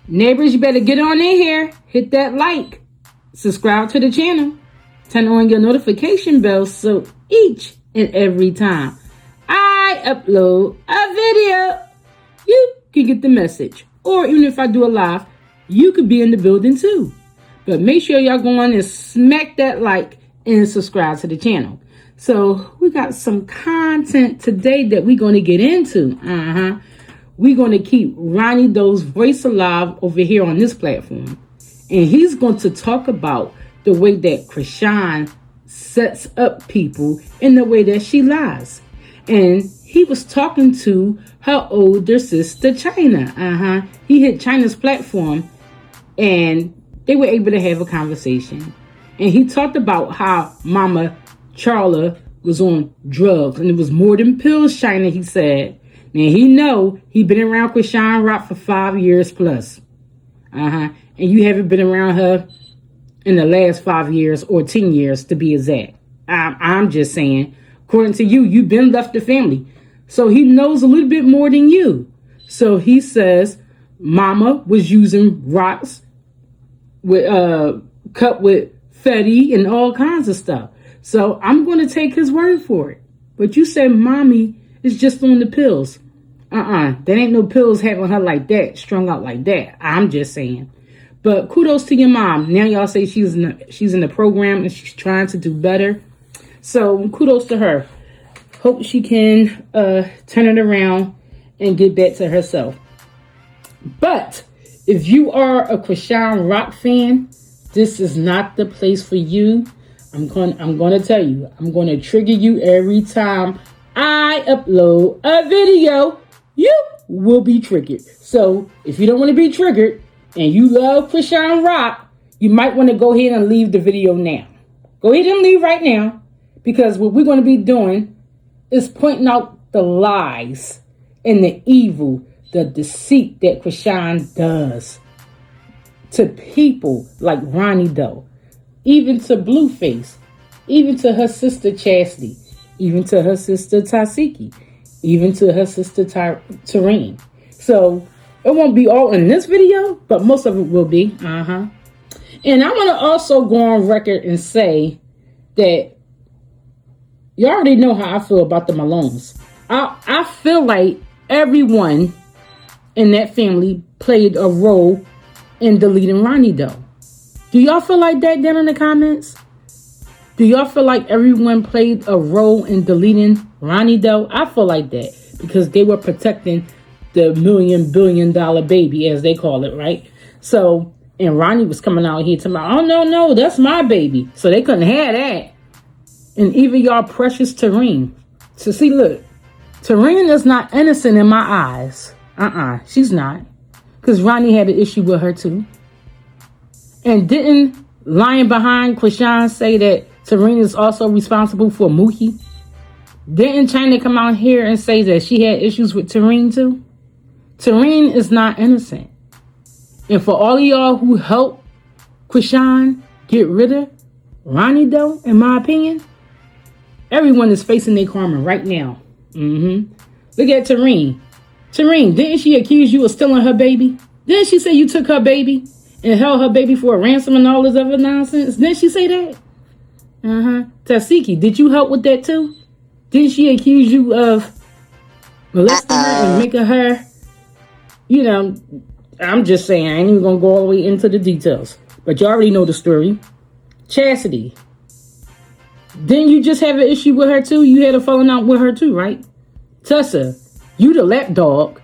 Neighbors, you better get on in here. Hit that like. Subscribe to the channel. Turn on your notification bell so each and every time I upload a video, you can get the message. Or even if I do a live, you could be in the building too. But make sure y'all go on and smack that like and subscribe to the channel. So we got some content today that we're going to get into. We're going to keep Ronnie Do's voice alive over here on this platform. And he's going to talk about the way that Chrisean sets up people and the way that she lies. And he was talking to her older sister, Chyna. He hit Chyna's platform and they were able to have a conversation. And he talked about how Mama Charla was on drugs. And it was more than pills, Chyna, he said. Now, he been around Chrisean Rock for 5 years plus. And you haven't been around her in the last 5 years or 10 years to be exact. I'm just saying, according to you, you've been left the family. So he knows a little bit more than you. So he says Mama was using rocks with cut with Fetty and all kinds of stuff. So I'm going to take his word for it. But you said Mommy is just on the pills. There ain't no pills having her like that, strung out like that. I'm just saying. But kudos to your mom. Now y'all say she's in the program and she's trying to do better. So kudos to her. Hope she can turn it around and get back to herself. But if you are a Chrisean Rock fan, this is not the place for you. I'm going to tell you. I'm going to trigger you every time I upload a video. You will be triggered. So if you don't want to be triggered and you love Chrisean Rock, you might want to go ahead and leave the video now. Go ahead and leave right now, because what we're going to be doing is pointing out the lies and the evil, the deceit that Chrisean does to people like Ronnie Do, even to Blueface, even to her sister Chastity, even to her sister Tasiki, even to her sister Terene. So it won't be all in this video, but most of it will be. And I want to also go on record and say that you already know how I feel about the Malones. I feel like everyone in that family played a role in deleting Ronnie Do. Do y'all feel like that down in the comments? Do y'all feel like everyone played a role in deleting Ronnie Do? I feel like that because they were protecting the $1 billion baby, as they call it, right? So, and Ronnie was coming out here to me, oh, no, that's my baby. So they couldn't have that. And even y'all precious Terene. So see, look, Terene is not innocent in my eyes. She's not. Because Ronnie had an issue with her too. And didn't lying behind Chrisean say that Terene is also responsible for Mookie? Didn't Chyna come out here and say that she had issues with Terene too? Terene is not innocent. And for all of y'all who helped Chrisean get rid of Ronnie Do, in my opinion, everyone is facing their karma right now. Look at Terene. Terene, didn't she accuse you of stealing her baby? Didn't she say you took her baby and held her baby for a ransom and all this other nonsense? Didn't she say that? Tasiki, did you help with that too? Didn't she accuse you of molesting her and making her, I'm just saying, I ain't even gonna go all the way into the details. But you already know the story. Chastity, didn't you just have an issue with her too? You had a falling out with her too, right? Tessa, you the lapdog.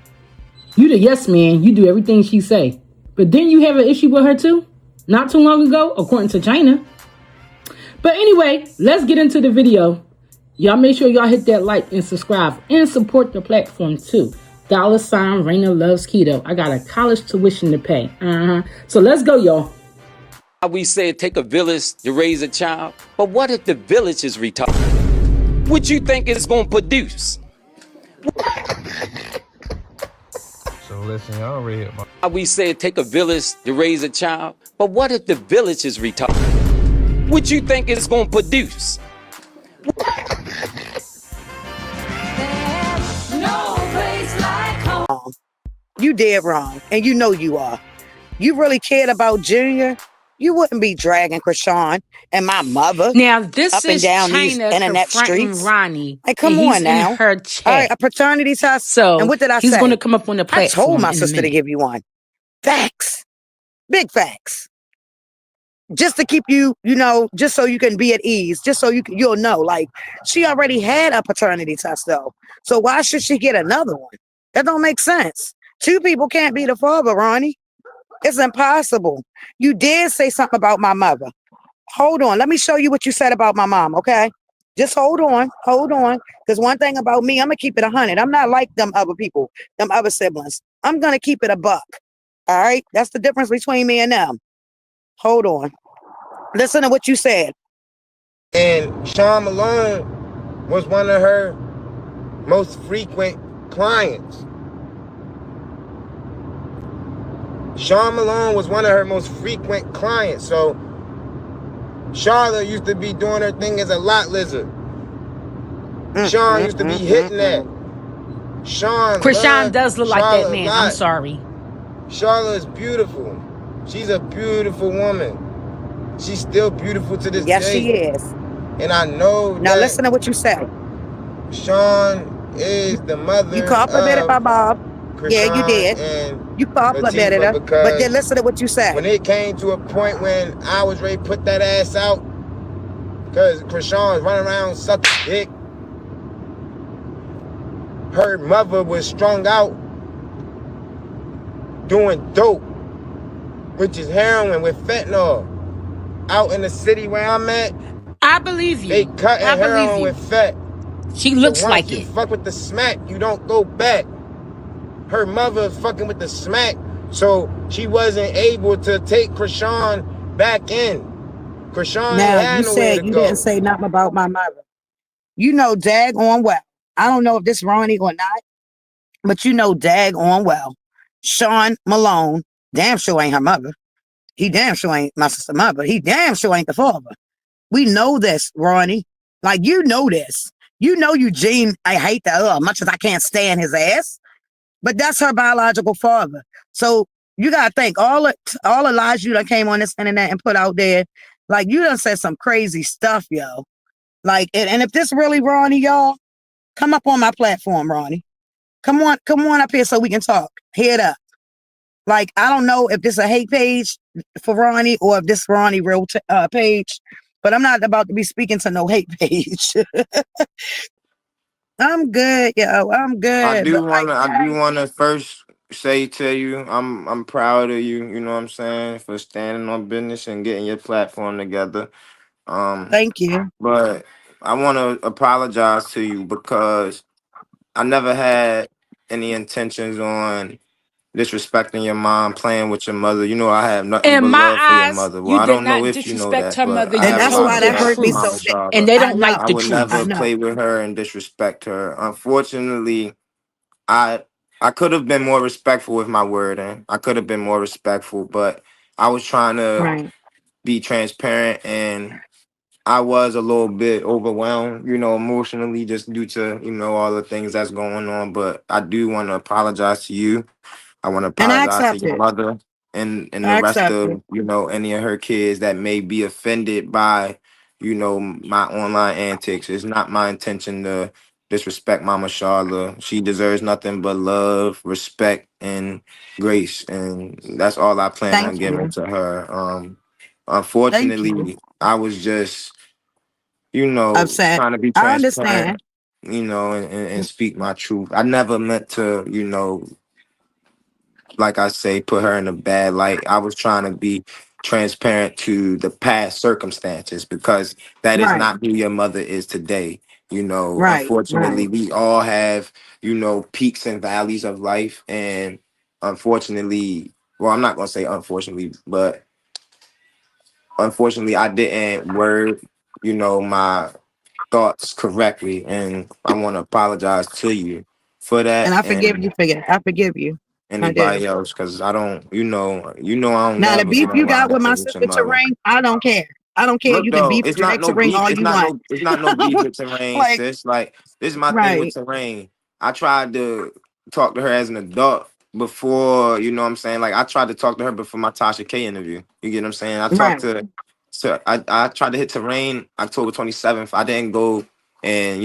You the yes man. You do everything she say. But didn't you have an issue with her too? Not too long ago, according to Chyna. But anyway, let's get into the video. Y'all make sure y'all hit that like and subscribe and support the platform too. $ Raina loves keto. I got a college tuition to pay. So let's go, y'all. We say take a village to raise a child, but what if the village is retarded? What you think it's gonna produce? So listen, y'all already hit my... We say take a village to raise a child, but what if the village is retarded? What you think it's gonna produce? You dead wrong, and you know you are. you really cared about Junior, you wouldn't be dragging Chrisean and my mother Now, this up and is down these Chyna internet confronting streets. Ronnie, Like, and come he's on in now. her All right, chat. a paternity test. And So what did I he's going say? to come up on the I told platform my in a sister to minute. give you one. Facts. Big facts. Just to keep you, just so you can be at ease, just so you'll know. Like, she already had a paternity test though. So why should she get another one? That don't make sense. Two people can't be the father, Ronnie. It's impossible. You did say something about my mother. Hold on. Let me show you what you said about my mom, okay? Just hold on. Hold on. Because one thing about me, I'm going to keep it 100. I'm not like them other people, them other siblings. I'm going to keep it a buck. All right? That's the difference between me and them. Hold on. Listen to what you said. And Sean Malone was one of her most frequent clients. Sean Malone was one of her most frequent clients. So Charlotte used to be doing her thing as a lot lizard. Sean used to be hitting that. Chrisean does look like that man. I'm sorry. Charlotte is beautiful. She's a beautiful woman. She's still beautiful to this day. Yes, she is. And I know now that listen to what you said. Sean is the mother. You complimented my mom. Chrisean, yeah, you did. And you complimented her. But then listen to what you said. When it came to a point when I was ready to put that ass out, because Chrisean was running around sucking dick, her mother was strung out doing dope, which is heroin with fentanyl. Out in the city where I'm at, I believe you. They cutting heroin with fat. She looks so like it. Once you fuck with the smack, you don't go back. Her mother is fucking with the smack, so she wasn't able to take Chrisean back in. Chrisean now, had you nowhere said to you go. didn't say nothing about my mother. You know daggone well. I don't know if this Ronnie or not, but you know daggone well. Sean Malone, damn sure ain't her mother. He damn sure ain't my sister's mother. He damn sure ain't the father. We know this, Ronnie. Like, you know this. You know Eugene, I hate that much as I can't stand his ass. But that's her biological father. So you got to think, all the lies you done came on this internet and put out there, like, you done said some crazy stuff, yo. Like, and if this really Ronnie, y'all, come up on my platform, Ronnie. Come on up here so we can talk. Head up. Like, I don't know if this is a hate page for Ronnie or if this Ronnie real page, but I'm not about to be speaking to no hate page. I'm good, yo. I'm good. I do wanna first say to you, I'm proud of you, you know what I'm saying, for standing on business and getting your platform together. Thank you. But I wanna apologize to you because I never had any intentions on disrespecting your mom, playing with your mother. You know, I have nothing In but my love for your eyes, mother. Well, you I did don't know not if you know disrespect that, her but mother. I You And have a that's told lot why of the that love hurt for me so Mama truth, bad. and Charlotte. they I don't like know. I the would truth. I never know. play with her and disrespect her. Unfortunately, I could have been more respectful with my word, and I could have been more respectful, but I was trying to Right. be transparent, and I was a little bit overwhelmed, you know, emotionally, just due to, you know, all the things that's going on. But I do want to apologize to you. I want to And I apologize to accept your it. mother and the I rest accept it. of, you know, any of her kids that may be offended by, you know, my online antics. It's not my intention to disrespect Mama Charla. She deserves nothing but love, respect, and grace, and that's all I plan on Thank giving you. to her. Thank you. Unfortunately, I was just, you know, Upset. trying to be I understand. transparent, you know, and speak my truth. I never meant to, you know, like I say, put her in a bad light. I was trying to be transparent to the past circumstances because that is Right. not who your mother is today. You know, Right. unfortunately, Right. we all have, you know, peaks and valleys of life. And unfortunately, well, I'm not going to say unfortunately, but unfortunately, I didn't word, you know, my thoughts correctly. And I want to apologize to you for And that. I forgive And you for it. I forgive you. I do. anybody else, because I don't, I don't Now the never beef get you in got line with my to with your sister mother. Terrain, I don't care. I don't care. Look You can though, beef it's not Drake no Terrain beef. all you want. It's not no beef with Terrain, Like, sis. Like, this is my thing with right. Terrain. I tried to talk to her as an adult, before, you know what I'm saying? Like I tried to talk to her before my Tasha K interview. You get what I'm saying? I talked Right, to so I tried to hit Terrain October 27th. I didn't go and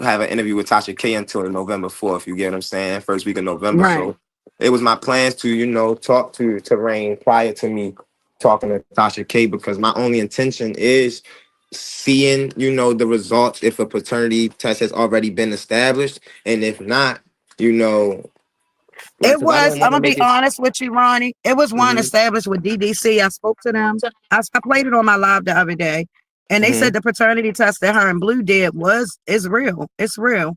have an interview with Tasha K until November 4th. You get what I'm saying? First week of November. right. So it was my plans to, talk to Terrain prior to me talking to Tasha K because my only intention is seeing, the results if a paternity test has already been established. And if not, you know, like, It because I was, don't I'm want to gonna be make it. honest with you, Ronnie. It was one Hmm. established with DDC. I spoke to them. I played it on my live the other day, and they Hmm. said the paternity test that her and Blue did is real. It's real.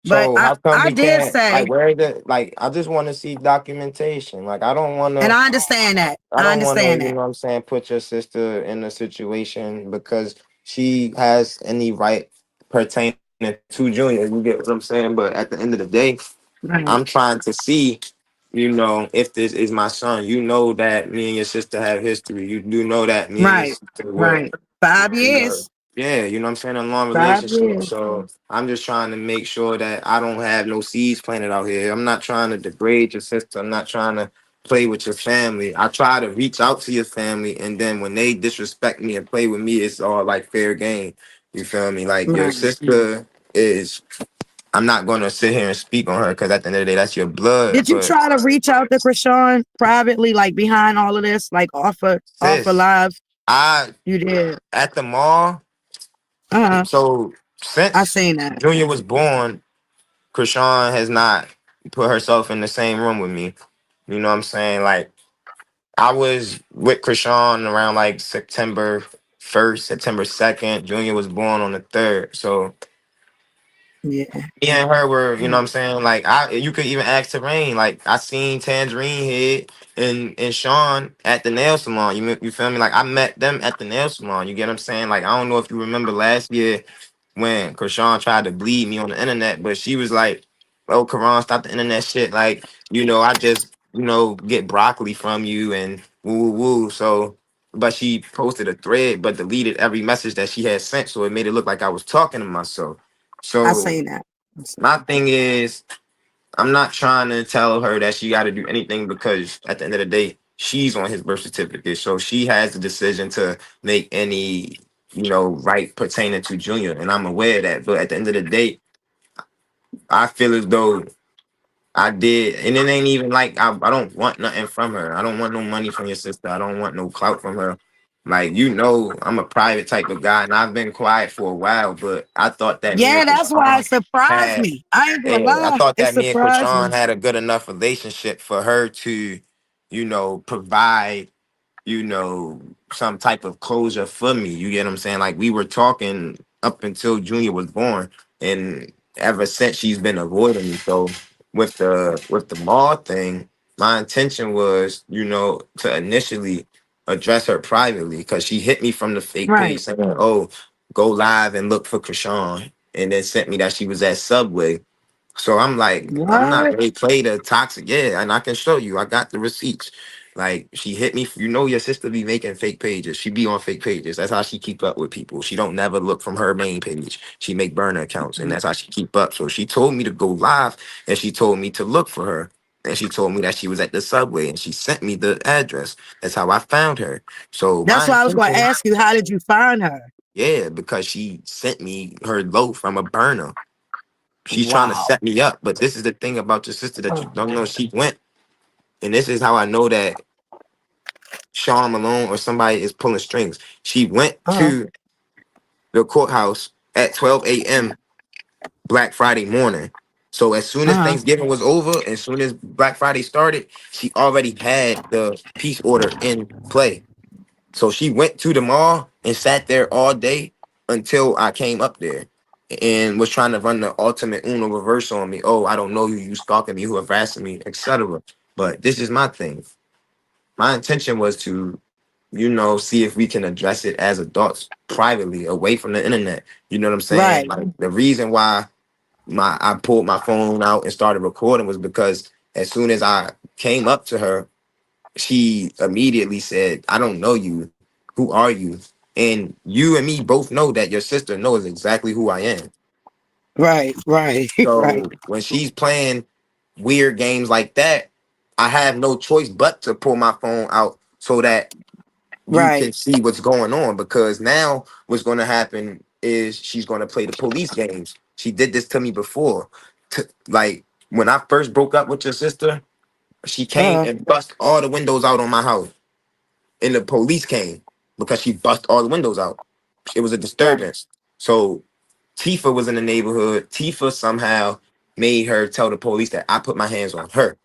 But So I, how come I we did can't, like, say, where the, like, I just want to see documentation. Like, and I understand that. I I don't want to, understand that. put your sister in a situation because she has any right pertaining to Junior. You get what I'm saying? But at the end of the day, Right, I'm trying to see, if this is my son. You know that me and your sister have history. You do know that me and your right, sister were, right. 5 years. yeah, you know what I'm saying, a long 5 years. relationship. So I'm just trying to make sure that I don't have no seeds planted out here. I'm not trying to degrade your sister. I'm not trying to play with your family. I try to reach out to your family, and then when they disrespect me and play with me, it's all like fair game. You feel me? Like your Right. sister is. I'm not going to sit here and speak on her because at the end of the day, that's your blood. Did you But try to reach out to Chrisean privately, like behind all of this, like offer sis, live? I You did. at the mall. Uh-huh. So I since seen that. Junior was born, Chrisean has not put herself in the same room with me. You know what I'm saying? Like I was with Chrisean around like September 1st, September 2nd. Junior was born on the 3rd. So Yeah. me and her were, you know what I'm saying? Like you could even ask Terrain. Like I seen Tangerine Head and Sean at the nail salon. You feel me? Like I met them at the nail salon. You get what I'm saying? Like I don't know if you remember last year when Chrisean tried to bleed me on the internet, but she was like, "Oh, Karan, stop the internet shit. Like, I just, get broccoli from you and woo woo woo." So, but she posted a thread, but deleted every message that she had sent, so it made it look like I was talking to myself. I So seen that. I seen my thing is, I'm not trying to tell her that she got to do anything because at the end of the day, she's on his birth certificate. So she has the decision to make any, right pertaining to Junior. And I'm aware of that. But at the end of the day, I feel as though I did. And it ain't even like I don't want nothing from her. I don't want no money from your sister. I don't want no clout from her. Like, I'm a private type of guy and I've been quiet for a while, but I thought that me Yeah, and that's why it Krishan surprised had me. I ain't gonna Yeah, I lie. thought It that me and surprised Krishan me. had a good enough relationship for her to, provide, you know, some type of closure for me. You get what I'm saying? Like we were talking up until Junior was born, and ever since she's been avoiding me. So with the mall thing, my intention was, to initially address her privately because she hit me from the fake page Right. saying, "Oh, go live and look for Krishan," and then sent me that she was at Subway. So I'm like, I'm not What? really play the toxic, yeah, and I can show you. I got the receipts. Like she hit me. Your sister be making fake pages. She be on fake pages. That's how she keep up with people. She don't never look from her main page. She make burner accounts, and that's how she keep up. So she told me to go live, and she told me to look for her, and she told me that she was at the Subway, and she sent me the address. That's how I found her. So That's my why I was gonna intention, ask you, how did you find her? yeah, because she sent me her loaf from a burner. She's trying to Wow. set me up. But this is the thing about your sister that you don't know. She went, and this is how I know that Sean Malone or somebody is pulling strings. She went Uh-huh. to the courthouse at 12 a.m. Black Friday morning. So as soon as Uh-huh. Thanksgiving was over, as soon as Black Friday started, she already had the peace order in play. So she went to the mall and sat there all day until I came up there and was trying to run the ultimate Uno reverse on me. Oh, I don't know you, you stalking me, who harassing me, etc. But this is my thing. My intention was to, see if we can address it as adults privately, away from the internet. You know what I'm saying? Right. Like the reason why I pulled my phone out and started recording was because as soon as I came up to her, she immediately said, "I don't know you. Who are you?" And you and me both know that your sister knows exactly who I am. Right. Right. Right. So when she's playing weird games like that, I have no choice but to pull my phone out so that you Right. can see what's going on, because now what's going to happen is she's going to play the police games. She did this to me before. Like when I first broke up with your sister, she came and bust all the windows out on my house, and the police came because she bust all the windows out. It was a Right. disturbance. So Tifa was in the neighborhood. Tifa somehow made her tell the police that I put my hands on her.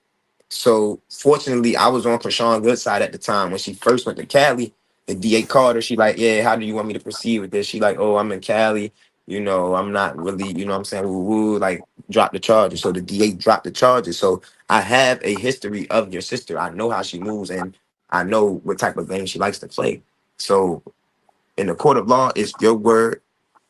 So fortunately, I was on Chrisean good side at the time. When she first went to Cali, the DA called her. She like, yeah, how do you want me to proceed with this? She like, oh, I'm in Cali. You know, I'm not really, you know what I'm saying, woo woo, like drop the charges. So the DA dropped the charges. So I have a history of your sister. I know how she moves, and I know what type of game she likes to play. So in the court of law, it's your word,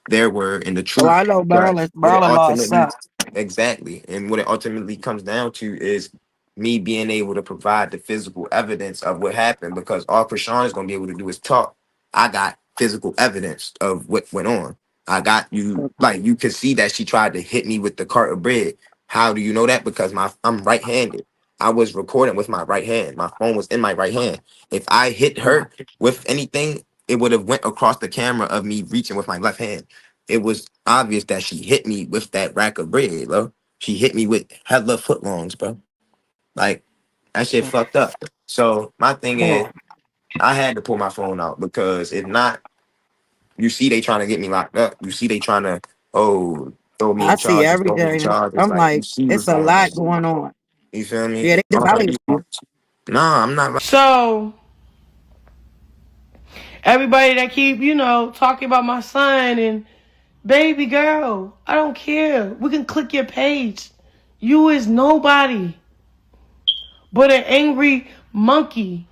their word, and the Oh, truth. I know But what it Maryland law ultimately, sucks. exactly, and what it ultimately comes down to is me being able to provide the physical evidence of what happened, because all Chrisean is going to be able to do is talk. I got physical evidence of what went on. I got you, like you could see that she tried to hit me with the cart of bread. How do you know that? Because I'm right-handed. I was recording with my right hand. My phone was in my right hand. If I hit her with anything, it would have went across the camera of me reaching with my left hand. It was obvious that she hit me with that rack of bread, bro. She hit me with hella footlongs, bro. Like that shit fucked up. So my thing is, I had to pull my phone out, because if not, you see they trying to get me locked up. You see they trying to throw me I in see charges, throw me in everything. charges. I'm Like you like, see what's it's a going on. lot going on. You feel me? Yeah, they value you. Nah, I'm not. So everybody that keep, talking about my son and baby girl, I don't care. We can click your page. You is nobody but an angry monkey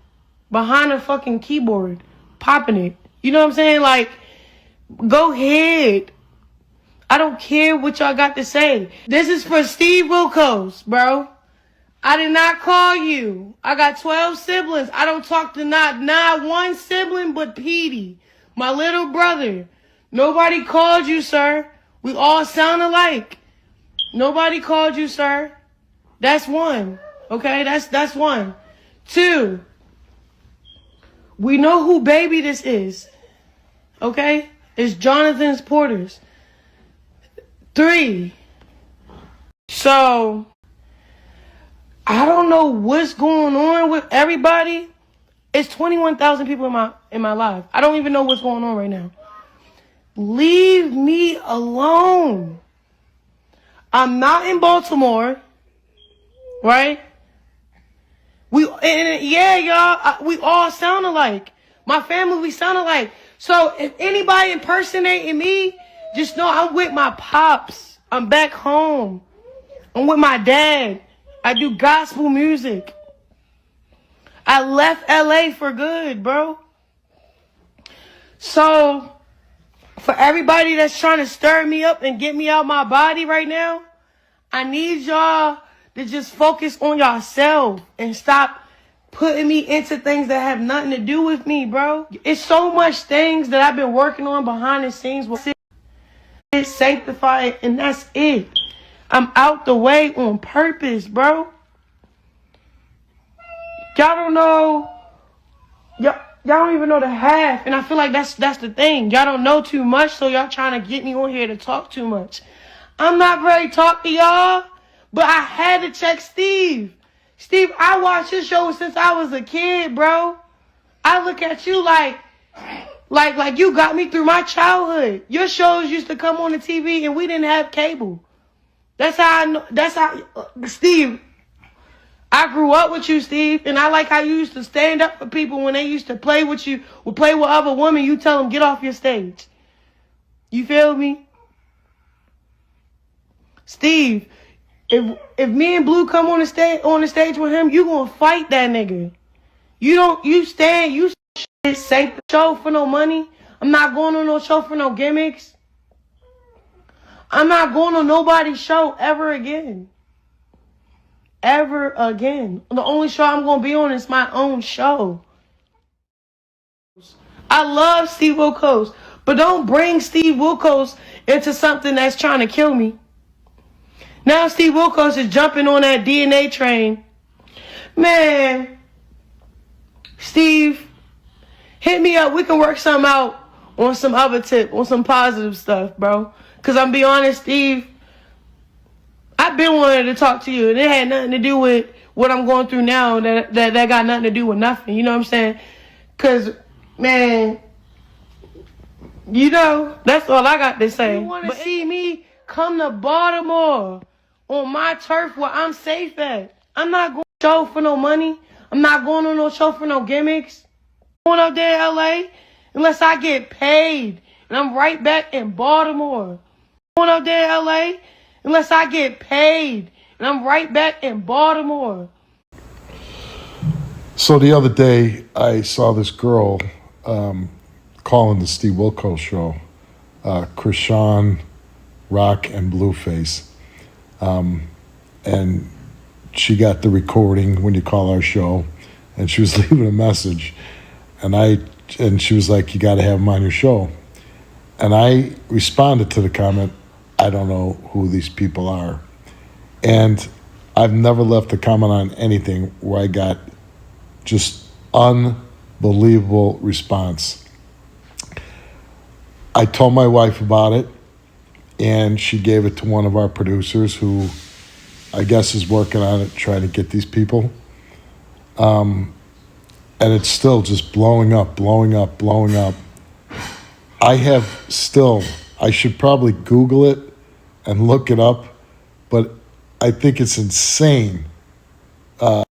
behind a fucking keyboard popping it. You know what I'm saying? Like, go ahead. I don't care what y'all got to say. This is for Steve Wilkos, bro. I did not call you. I got 12 siblings. I don't talk to not one sibling but Petey, my little brother. Nobody called you, sir. We all sound alike. Nobody called you, sir. That's one. Okay, that's one. Two, we know who baby this is. Okay? It's Jonathan's Porters. Three, so I don't know what's going on with everybody. It's 21,000 people in my life. I don't even know what's going on right now. Leave me alone. I'm not in Baltimore, right? Yeah, y'all, we all sound alike. My family, we sound alike. So if anybody impersonating me, just know I'm with my pops. I'm back home. I'm with my dad. I do gospel music. I left LA for good, bro. So, for everybody that's trying to stir me up and get me out my body right now, I need y'all to just focus on yourself and stop putting me into things that have nothing to do with me, bro. It's so much things that I've been working on behind the scenes with it, sanctify it, and that's it. I'm out the way on purpose, bro. Y'all don't know. Y'all don't even know the half. And I feel like that's the thing. Y'all don't know too much, so y'all trying to get me on here to talk too much. I'm not ready to talk to y'all, but I had to check Steve. Steve, I watched his show since I was a kid, bro. I look at you like you got me through my childhood. Your shows used to come on the TV and we didn't have cable. That's how I know. That's how, Steve, I grew up with you, Steve, and I like how you used to stand up for people when they used to play with you, would play with other women. You tell them, get off your stage. You feel me? Steve, if me and Blue come on the stage with him, you gonna fight that nigga. You say the show for no money. I'm not going on no show for no gimmicks. I'm not going on nobody's show ever again. Ever again. The only show I'm going to be on is my own show. I love Steve Wilkos, but don't bring Steve Wilkos into something that's trying to kill me. Now Steve Wilkos is jumping on that DNA train Man, Steve, hit me up. We can work something out on some other tip, on some positive stuff, bro. Because I'm be honest, Steve, I've been wanting to talk to you, and it had nothing to do with what I'm going through now. That got nothing to do with nothing. You know what I'm saying? Because, man, you know, that's all I got to say. You want to see me come to Baltimore on my turf where I'm safe at? I'm not going to show for no money. I'm not going on no show for no gimmicks. I'm going up there in LA unless I get paid. And I'm right back in Baltimore. I'm going up there in LA unless I get paid. And I'm right back in Baltimore. So the other day, I saw this girl calling the Steve Wilkos show, Chrisean, Rock, and Blueface. And she got the recording when you call our show, and she was leaving a message. And she was like, you got to have him on your show. And I responded to the comment, I don't know who these people are. And I've never left a comment on anything where I got just unbelievable response. I told my wife about it, and she gave it to one of our producers who I guess is working on it, trying to get these people. And it's still just blowing up. I should probably Google it and look it up, but I think it's insane. I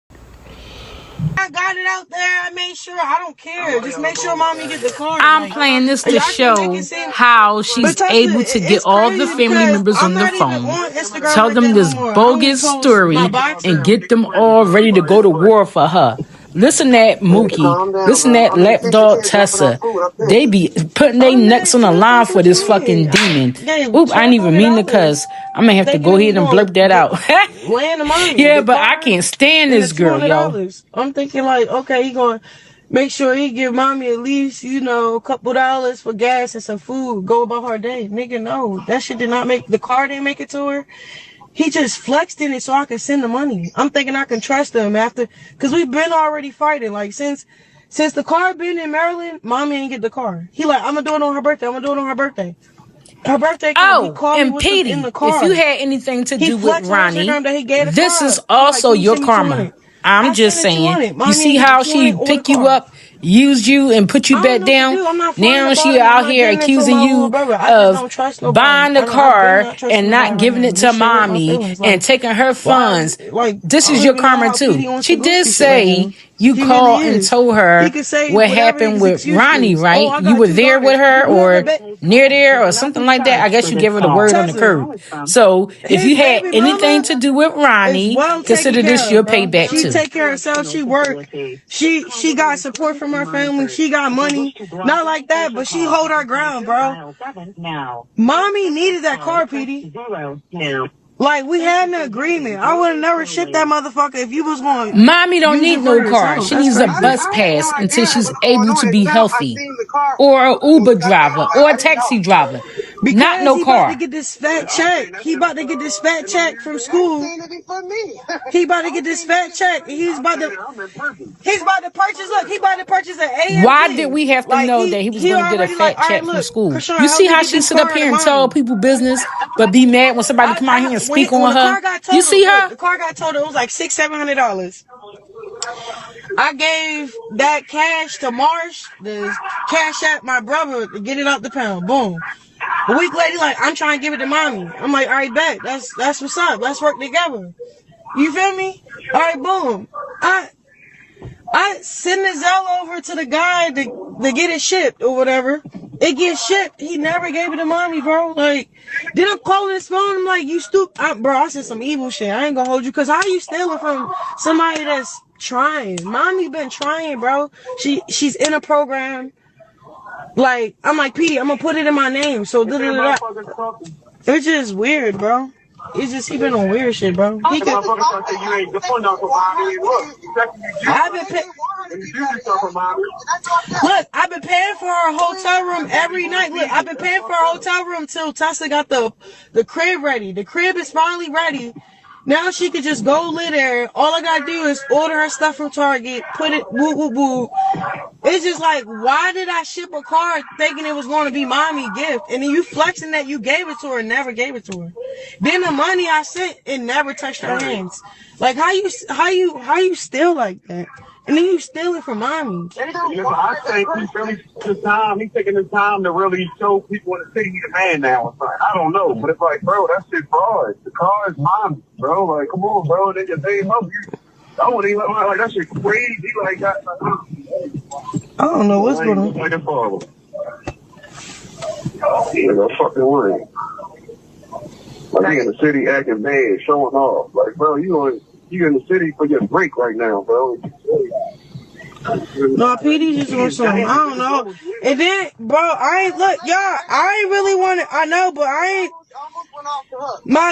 got it out there. I made sure. I don't care. Just make sure mommy get the card. I'm playing this to show how she's able to get all the family members on the phone, tell them this bogus story, and get them all ready to go to war for her. Listen that Mookie. Listen that lapdog Tessa. They be putting their necks on the line for this fucking demon. Oop, I didn't even mean to cuss. I'm gonna have to go ahead and blurb that out. Yeah, but I can't stand this girl, yo. I'm thinking like, okay, he gonna make sure he give mommy at least, you know, a couple dollars for gas and some food. Go about her day. Nigga, no. That shit did not make, the car didn't make it to her. He just flexed in it so I could send the money. I'm thinking I can trust him after, cause we've been already fighting. Like since the car been in Maryland, mommy ain't get the car. He like, I'm gonna do it on her birthday. Her birthday came, he called and me with Petey, in the car. if you had anything to do with Ronnie, this is like, also your karma. I'm just saying. You see how she picked you up, used you, and put you back down? Now she out here accusing you of buying the car and not giving it to mommy and taking her funds. This is your karma too. She did say you called and told her what happened with Ronnie, right? You were there with her or near there or something like that. I guess you gave her the word on the curb. So if you had anything to do with Ronnie, consider this your payback too. She take care of herself. She work. She got support from her family. She got money. Not like that, but she hold her ground, bro. Mommy needed that car, Petey. Like, we had an agreement. I would have never shipped that motherfucker if you was going. Mommy don't need no car. She needs a bus pass until she's able to be healthy. Or an Uber driver or a taxi driver. Because not no he car. About to get this fat check. He about to get this fat check from school. He about to get this fat check. He's about to purchase. Look, he about to purchase an AMG. Why did we have to know that he was going to get a fat check from school? Chrisean, you see how she sit up here and tell people business, but be mad when somebody come out here and speak on her? You see her? The car got totaled. It was like $600-700. I gave that cash to Marsh, the cash at my brother to get it out the pound. Boom. A week later, like, I'm trying to give it to mommy. I'm like, all right, bet. That's what's up. Let's work together. You feel me? All right, boom. I send the Zelle over to the guy to get it shipped or whatever. It gets shipped. He never gave it to mommy, bro. Like, then I'm calling his phone. I'm like, you stupid. Bro, I said some evil shit. I ain't gonna hold you. Because how you stealing from somebody that's trying? Mommy been trying, bro. She's in a program. Like, I'm like, Petey, I'm gonna put it in my name. So, it's just weird, bro. It's just, he been on weird shit, bro. I've been paying for our hotel room every night. Look, I've been paying for our hotel room till Tessa got the crib ready. The crib is finally ready. Now she could just go live there. All I gotta do is order her stuff from Target, put it, woo woo woo. It's just like, why did I ship a card thinking it was going to be mommy gift, and then you flexing that you gave it to her, and never gave it to her. Then the money I sent, it never touched her hands. Like how you steal like that, and then you steal it from mommy. I think he's really taking the time. He's taking the time to really show people in the city he's a man now. It's like, I don't know, but it's like, bro, that shit fraud. The car is mine, bro. Like, come on, bro. They just pay up. I wouldn't even like that shit crazy. Like that. I don't know what's going on. Like a problem. No fucking way. Like he in the city acting bad, showing off. Like, bro, you in the city for your break right now, bro. No, PD just wants something. I don't know. And then, bro, I ain't really want to. I know, but I ain't. My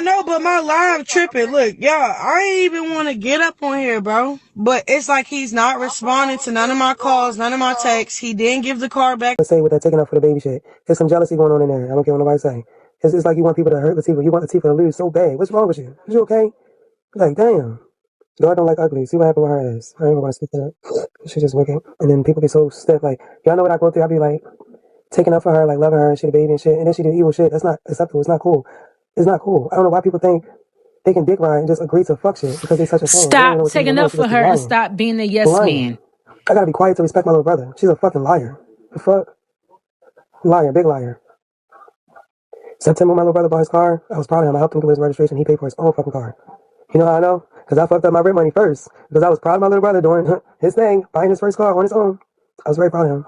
live tripping. Look, y'all, I ain't even want to get up on here, bro. But it's like he's not responding to none of my calls, none of my texts. He didn't give the car back. Let's say with that taking up for the baby shit. There's some jealousy going on in there. I don't care what nobody say. It's like you want people to hurt Latifah. You want Latifah to lose so bad. What's wrong with you? Is you okay? Like, damn. God don't like ugly. See what happened with her ass. I ain't even gonna speak to that. She's just wicked. And then people be so stiff. Like, y'all know what I go through. I be like, taking up for her, like loving her and she the baby and shit. And then she do evil shit. That's not acceptable. It's not cool. It's not cool. I don't know why people think they can dick ride and just agree to fuck shit because they such a fan. Stop taking up for her and stop being a yes man. I gotta be quiet to respect my little brother. She's a fucking liar. The fuck? Liar, big liar. September, my little brother bought his car. I was proud of him. I helped him get his registration. He paid for his own fucking car. You know how I know? Because I fucked up my rent money first. Because I was proud of my little brother doing his thing, buying his first car on his own. I was very proud of him.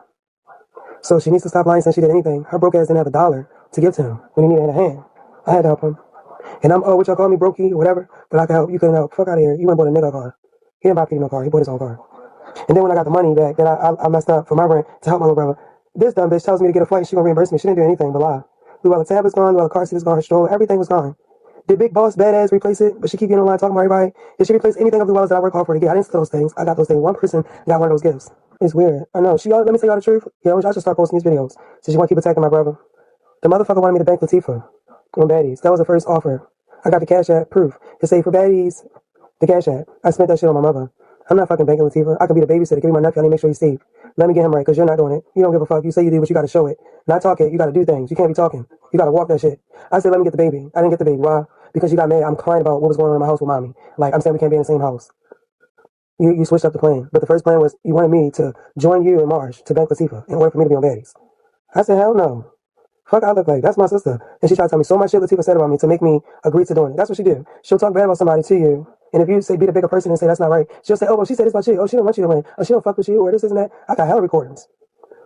So she needs to stop lying saying she did anything. Her broke ass didn't have $1 to give to him when he needed a hand. I had to help him. And I'm, what y'all call me, brokey or whatever, but I can help. You couldn't help. Fuck out of here. You went and bought a nigga car. He didn't buy Pete no car. He bought his own car. And then when I got the money back, then I messed up for my rent to help my little brother. This dumb bitch tells me to get a flight and she gonna reimburse me. She didn't do anything but lie. While the tab was gone, while the car seat was gone, her stroller, everything was gone. Did Big Boss Badass replace it? But she keep getting online talking about everybody. Did she replace anything of the wells that I work hard for to get? I didn't steal those things. I got those things. One person got one of those gifts. It's weird. I know. Let me tell y'all the truth. I should start posting these videos. Since you want to keep attacking my brother. The motherfucker wanted me to bank Latifah on baddies. That was the first offer. I got the Cash App proof. It say for baddies, the Cash App. I spent that shit on my mother. I'm not fucking banking Latifah. I could be the babysitter. Give me my nephew. I need to make sure he's safe. Let me get him right, because you're not doing it. You don't give a fuck. You say you do, but you got to show it. Not talk it. You got to do things. You can't be talking. You got to walk that shit. I said, let me get the baby. I didn't get the baby. Why? Because you got mad. I'm crying about what was going on in my house with mommy. Like, I'm saying we can't be in the same house. You switched up the plan. But the first plan was you wanted me to join you and Marsh to bank Latifah in order for me to be on baddies. I said, hell no. Fuck I look like. That's my sister. And she tried to tell me so much shit Latifah said about me to make me agree to doing it. That's what she did. She'll talk bad about somebody to you. And if you say be the bigger person and say that's not right, she'll say, oh, well, she said this about you. Oh, she don't want you to win. Oh, she don't fuck with you or this and that. I got hella recordings.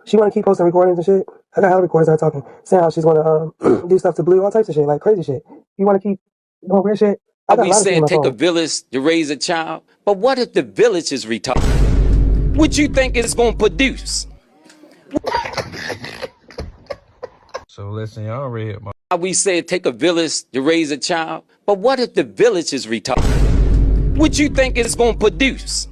She want to keep posting recordings and shit. I got hella recordings of her talking, saying how she's going to do stuff to Blue, all types of shit, like crazy shit. You want to keep doing weird shit? I got We saying take a village to raise a child, but what if the village is retarded? What you think it's going to produce? So listen, y'all read my... We say take a village to raise a child, but what if the village is retarded? What you think it's going to produce?